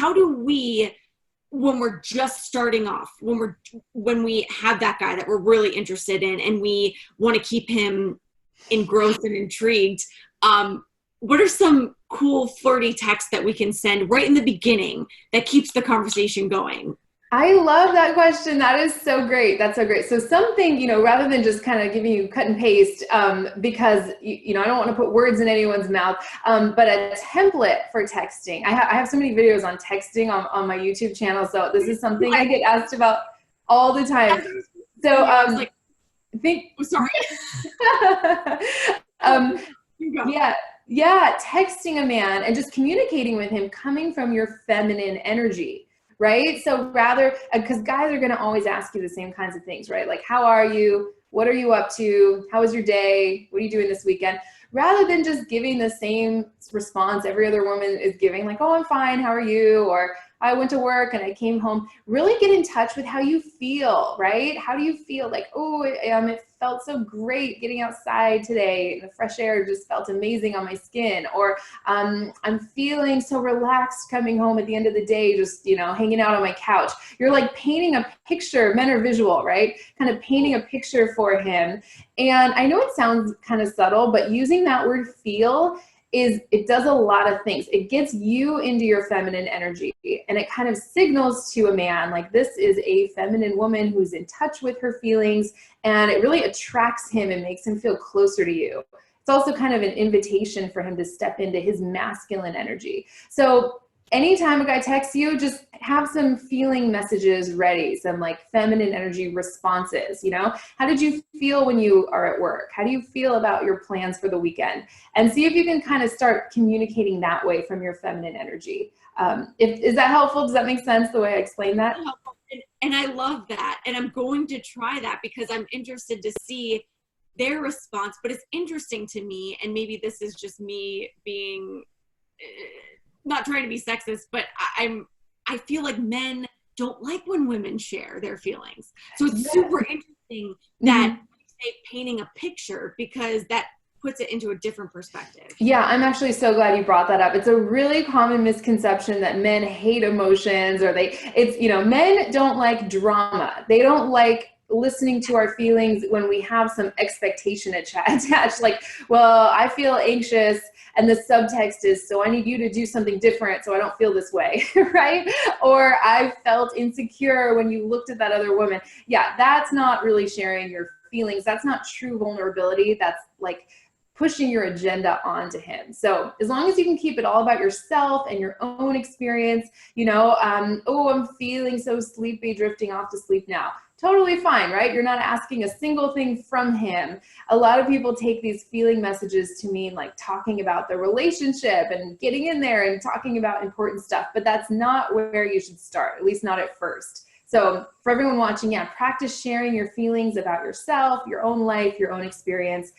how do we, when we're just starting off, when we have that guy that we're really interested in and we want to keep him engrossed and intrigued, what are some cool flirty texts that we can send right in the beginning that keeps the conversation going? I love that question. That is so great. That's so great. So something, you know, rather than just kind of giving you cut and paste, because, you know, I don't want to put words in anyone's mouth, but a template for texting. I have so many videos on texting on my YouTube channel. So this is something I get asked about all the time. So think, I'm sorry. yeah, texting a man and just communicating with him coming from your feminine energy. Right? So rather, because guys are going to always ask you the same kinds of things, right? Like, how are you? What are you up to? How was your day? What are you doing this weekend? Rather than just giving the same response every other woman is giving, like, oh, I'm fine. How are you? Or I went to work and I came home. Really get in touch with how you feel, right? How do you feel? Like, oh, it felt so great getting outside today. The fresh air just felt amazing on my skin. Or I'm feeling so relaxed coming home at the end of the day, just, you know, hanging out on my couch. You're like painting a picture, men are visual, right? Kind of painting a picture for him. And I know it sounds kind of subtle, but using that word feel it does a lot of things. It gets you into your feminine energy, and it kind of signals to a man like this is a feminine woman who's in touch with her feelings, and it really attracts him and makes him feel closer to you. It's also kind of an invitation for him to step into his masculine energy. So anytime a guy texts you, just have some feeling messages ready, some like feminine energy responses, you know? How did you feel when you are at work? How do you feel about your plans for the weekend? And see if you can kind of start communicating that way from your feminine energy. Is that helpful? Does that make sense the way I explained that? And I love that. And I'm going to try that because I'm interested to see their response. But it's interesting to me, and maybe this is just me being... not trying to be sexist, but I feel like men don't like when women share their feelings. So it's super interesting that they painting a picture because that puts it into a different perspective. Yeah, I'm actually so glad you brought that up. It's a really common misconception that men hate emotions, or you know, men don't like drama. They don't like listening to our feelings when we have some expectation attached, like, well, I feel anxious, and the subtext is, so I need you to do something different so I don't feel this way, right? Or I felt insecure when you looked at that other woman. Yeah, that's not really sharing your feelings. That's not true vulnerability. That's like pushing your agenda onto him. So as long as you can keep it all about yourself and your own experience, you know, oh, I'm feeling so sleepy, drifting off to sleep now. Totally fine, right? You're not asking a single thing from him. A lot of people take these feeling messages to mean like talking about the relationship and getting in there and talking about important stuff, but that's not where you should start, at least not at first. So for everyone watching, yeah, practice sharing your feelings about yourself, your own life, your own experience.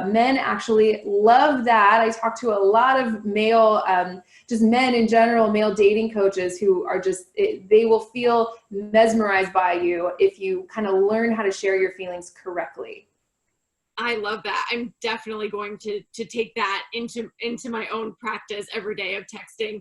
Men actually love that. I talk to a lot of male, just men in general, male dating coaches who are just, they will feel mesmerized by you if you kind of learn how to share your feelings correctly. I love that. I'm definitely going to take that into my own practice every day of texting.